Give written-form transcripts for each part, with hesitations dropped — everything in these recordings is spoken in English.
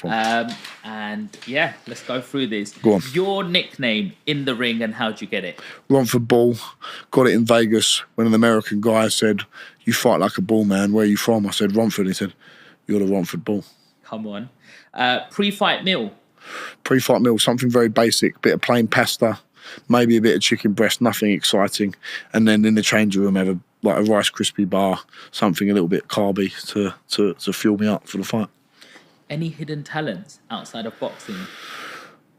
Last one. And yeah, let's go through this. Go on. Your nickname in the ring and how'd you get it? Romford Bull. Got it in Vegas when an American guy said, "You fight like a bull, man. Where are you from?" I said, "Romford." He said, "You're the Romford Bull." Come on. Pre-fight meal. Pre-fight meal, something very basic. Bit of plain pasta, maybe a bit of chicken breast, nothing exciting. And then in the changing room, have a Rice Krispie bar, something a little bit carby to fuel me up for the fight. Any hidden talents outside of boxing?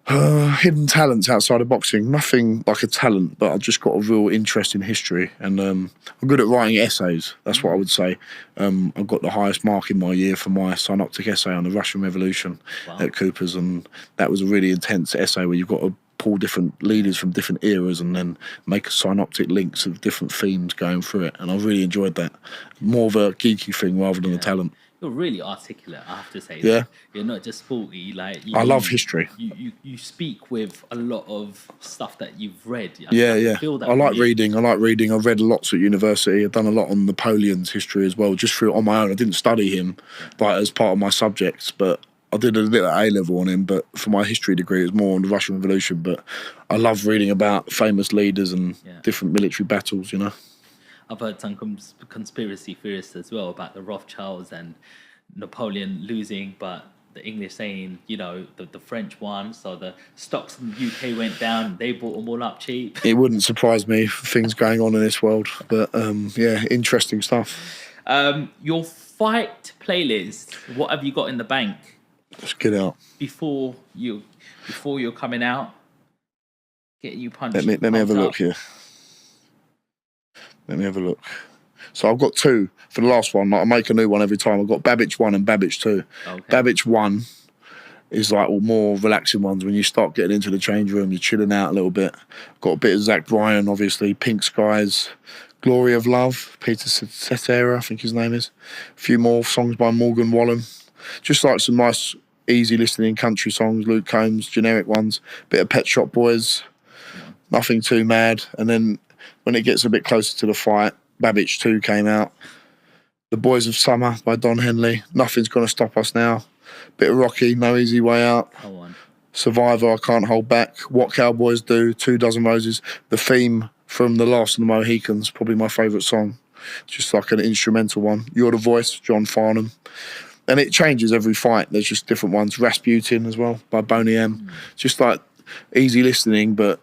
Hidden talents outside of boxing, nothing like a talent, but I've just got a real interest in history, and I'm good at writing essays. That's what I would say. I got the highest mark in my year for my synoptic essay on the Russian Revolution at Cooper's, and that was a really intense essay where you've got to pull different leaders from different eras and then make synoptic links of different themes going through it, and I really enjoyed that. More of a geeky thing rather than a talent. You're really articulate, I have to say. Yeah. You're not just sporty. I love history. You speak with a lot of stuff that you've read. I like reading. I've read lots at university. I've done a lot on Napoleon's history as well, just through on my own. I didn't study him, but as part of my subjects. But I did a little at A-level on him. But for my history degree, it was more on the Russian Revolution. But I love reading about famous leaders and different military battles, you know. I've heard some conspiracy theorists as well about the Rothschilds and Napoleon losing, but the English saying, you know, the French won, so the stocks in the UK went down, they bought them all up cheap. It wouldn't surprise me, things going on in this world, but interesting stuff. Your fight playlist, what have you got in the bank? Let's get out. Before you're coming out, getting you punched. Let me have a look here. Let me have a look. So I've got two for the last one. I make a new one every time. I've got Babbage 1 and Babbage 2. Okay. Babbage 1 is like all more relaxing ones. When you start getting into the change room, you're chilling out a little bit. Got a bit of Zach Bryan, obviously. Pink Skies, Glory of Love, Peter Cetera, I think his name is. A few more songs by Morgan Wallen. Just like some nice, easy listening country songs. Luke Combs, generic ones. Bit of Pet Shop Boys. Nothing too mad. And then when it gets a bit closer to the fight, Babbage 2 came out. The Boys of Summer by Don Henley. Nothing's Gonna Stop Us Now. Bit of Rocky, No Easy Way Out. Survivor, I Can't Hold Back. What Cowboys Do, 2 Dozen Roses. The theme from The Last of the Mohicans, probably my favourite song. Just like an instrumental one. You're the Voice, John Farnham. And it changes every fight. There's just different ones. Rasputin as well by Boney M. Just like easy listening, but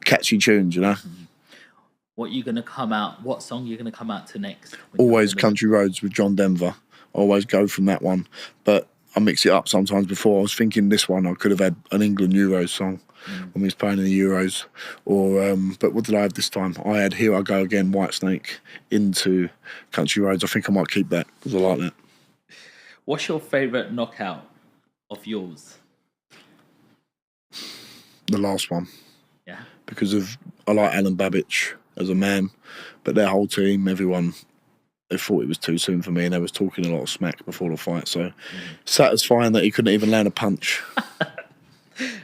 catchy tunes, you know. What song you gonna come out to next? Always Country Roads with John Denver. I always go from that one, but I mix it up sometimes. Before I was thinking this one I could have had an England Euros song when we was playing in the Euros, or but what did I have this time? I had Here I Go Again, Whitesnake into Country Roads. I think I might keep that because I like that. What's your favourite knockout of yours? The last one. Yeah. Because I like Alan Babbage as a man, but their whole team, everyone, they thought it was too soon for me, and they was talking a lot of smack before the fight. So satisfying that he couldn't even land a punch.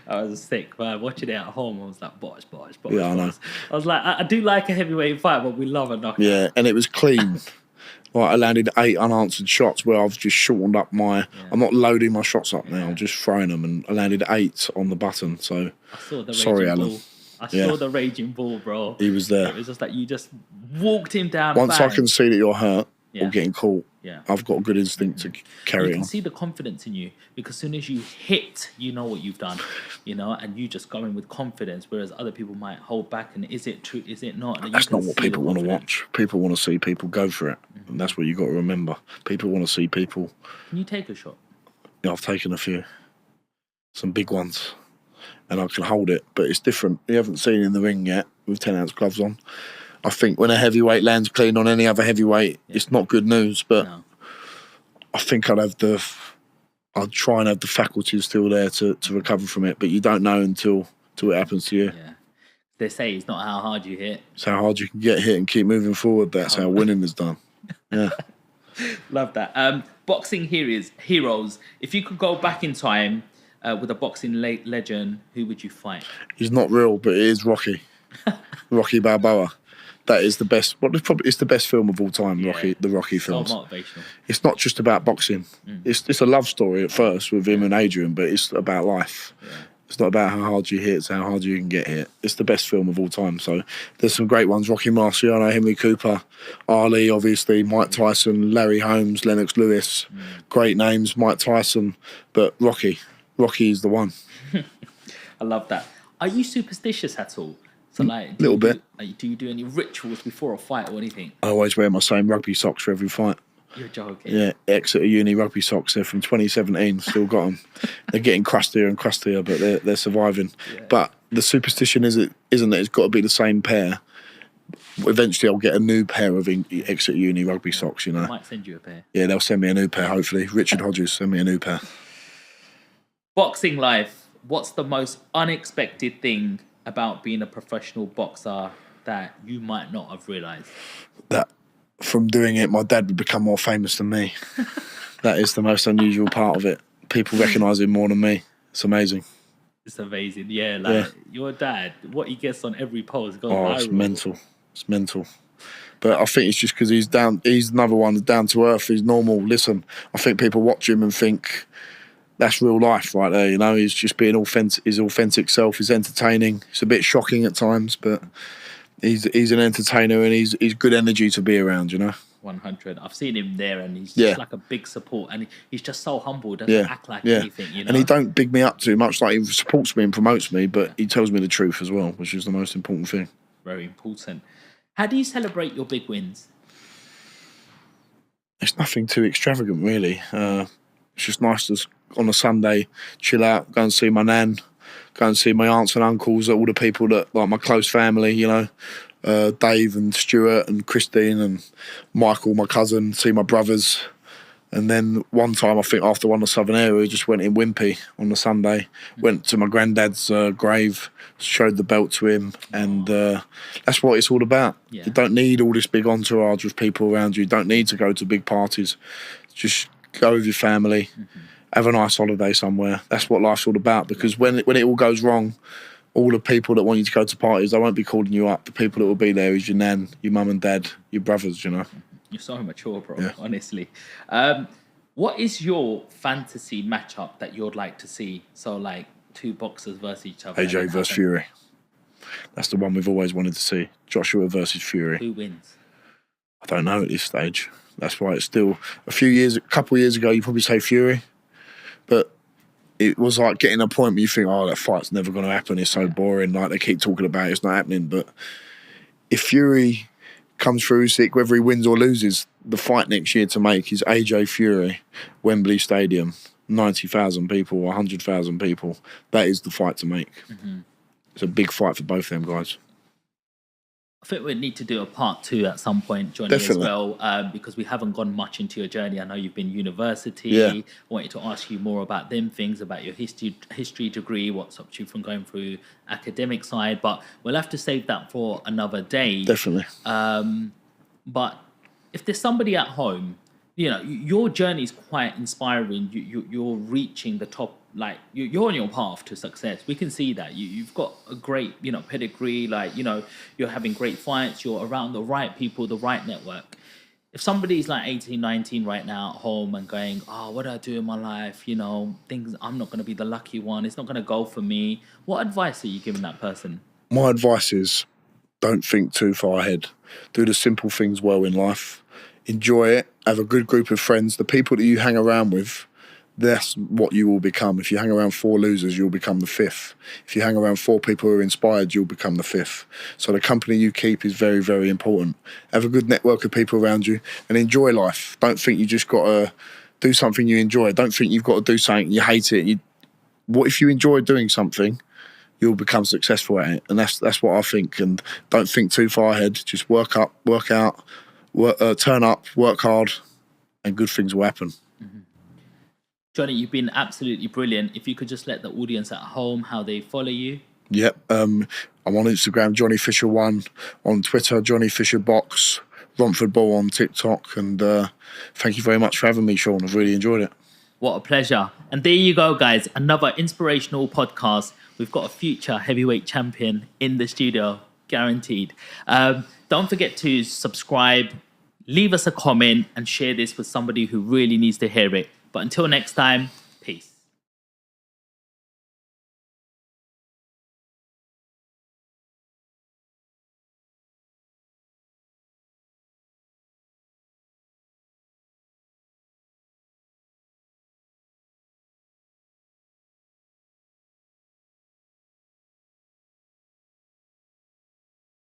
I was sick, man. Watching it at home, I was like, bosh. Yeah, I know. I was like, I do like a heavyweight fight, but we love a knockout. Yeah, and it was clean. Like I landed 8 unanswered shots where I've just shortened up my. I'm not loading my shots up now. I'm just throwing them, and I landed 8 on the button. So sorry, Alan. I saw the raging bull, bro. He was there. It was just like you just walked him down. Once I can see that you're hurt or getting caught, I've got a good instinct to carry on. You can see the confidence in you, because as soon as you hit, you know what you've done, you know, and you just go in with confidence, whereas other people might hold back and is it true, is it not? And that's not what people want to watch. People want to see people go for it. And that's what you got to remember. People want to see people. Can you take a shot? Yeah, I've taken a few. Some big ones. And I can hold it, but it's different. You haven't seen in the ring yet with 10-ounce gloves on. I think when a heavyweight lands clean on any other heavyweight, it's not good news, but I think I'd try and have the faculties still there to recover from it, but you don't know until it happens to you. Yeah. They say it's not how hard you hit. It's how hard you can get hit and keep moving forward. That's how winning is done. Yeah. Love that. Boxing heroes. If you could go back in time with a boxing legend, who would you fight? He's not real, but it is Rocky. Rocky Balboa. That is the best. It's the best film of all time. Yeah. Rocky, the Rocky films. So motivational. It's not just about boxing. It's a love story at first with him and Adrian, but it's about life. Yeah. It's not about how hard you hit, it's how hard you can get hit. It's the best film of all time. So there's some great ones. Rocky Marciano, Henry Cooper, Ali, obviously, Mike Tyson, Larry Holmes, Lennox Lewis. Great names, Mike Tyson. But Rocky is the one. I love that. Are you superstitious at all? So like, Little bit. Do you do any rituals before a fight or anything? I always wear my same rugby socks for every fight. You're joking. Yeah, Exeter Uni rugby socks. They're from 2017. Still got them. They're getting crustier and crustier, but they're surviving. Yeah. But the superstition isn't that it's got to be the same pair. Eventually, I'll get a new pair of Exeter Uni rugby socks. You know, I might send you a pair. Yeah, they'll send me a new pair. Hopefully, Richard Hodges send me a new pair. Boxing life. What's the most unexpected thing about being a professional boxer that you might not have realised? That from doing it, my dad would become more famous than me. That is the most unusual part of it. People recognise him more than me. It's amazing. It's amazing. Yeah, your dad, what he gets on every post goes viral. It's mental. It's mental. But I think it's just because he's another one down to earth. He's normal. Listen, I think people watch him and think that's real life right there. You know, he's just being authentic. His authentic self. He's entertaining. It's a bit shocking at times, but he's an entertainer and he's good energy to be around. You know. 100. I've seen him there, and he's just like a big support, and he's just so humble. Doesn't act like anything. You know. And he don't big me up too much. Like, he supports me and promotes me, but he tells me the truth as well, which is the most important thing. Very important. How do you celebrate your big wins? It's nothing too extravagant, really. It's just nice to, on a Sunday, chill out, go and see my nan, go and see my aunts and uncles, all the people that, like my close family, you know, Dave and Stuart and Christine and Michael, my cousin, see my brothers. And then one time, I think after one of the Southern area, we just went in Wimpy on the Sunday, went to my granddad's grave, showed the belt to him, and that's what it's all about. Yeah. You don't need all this big entourage of people around you. You don't need to go to big parties. Just go with your family, have a nice holiday somewhere. That's what life's all about, because when it all goes wrong, all the people that want you to go to parties, they won't be calling you up. The people that will be there is your nan, your mum and dad, your brothers, you know. You're so mature, bro, honestly. What is your fantasy matchup that you'd like to see? So, like, two boxers versus each other. AJ versus Fury. That's the one we've always wanted to see. Joshua versus Fury. Who wins? I don't know at this stage. That's why it's still... a couple of years ago, you'd probably say Fury. But it was like getting a point where you think, oh, that fight's never going to happen. It's so boring. Like, they keep talking about it. It's not happening. But if Fury comes through sick, whether he wins or loses, the fight next year to make is AJ Fury, Wembley Stadium, 90,000 people, 100,000 people. That is the fight to make. It's a big fight for both of them guys. I think we need to do a part 2 at some point, Johnny, as well, because we haven't gone much into your journey. I know you've been university. Yeah. I wanted to ask you more about them things, about your history degree, what stopped you from going through academic side, but we'll have to save that for another day. Definitely. But if there's somebody at home, you know, your journey is quite inspiring. You're reaching the top. Like, you're on your path to success. We can see that. You've got a great, you know, pedigree. Like, you know, you're having great fights. You're around the right people, the right network. If somebody's like 18, 19 right now at home and going, oh, what do I do in my life? You know, things, I'm not going to be the lucky one. It's not going to go for me. What advice are you giving that person? My advice is, don't think too far ahead. Do the simple things well in life. Enjoy it. Have a good group of friends. The people that you hang around with, that's what you will become. If you hang around 4 losers, you'll become the 5th. If you hang around 4 people who are inspired, you'll become the 5th. So the company you keep is very, very important. Have a good network of people around you and enjoy life. Don't think you just got to do something you enjoy. Don't think you've got to do something you hate it. What if you enjoy doing something, you'll become successful at it. And that's what I think. And don't think too far ahead. Just work up, work out, turn up, work hard, and good things will happen. Johnny, you've been absolutely brilliant. If you could just let the audience at home how they follow you. Yep. I'm on Instagram, Johnny Fisher 1, on Twitter, Johnny Fisher Box, ROMFORD Ball on TikTok. And thank you very much for having me, Sean. I've really enjoyed it. What a pleasure. And there you go, guys. Another inspirational podcast. We've got a future heavyweight champion in the studio. guaranteed. Don't forget to subscribe, leave us a comment, and share this with somebody who really needs to hear it. But until next time,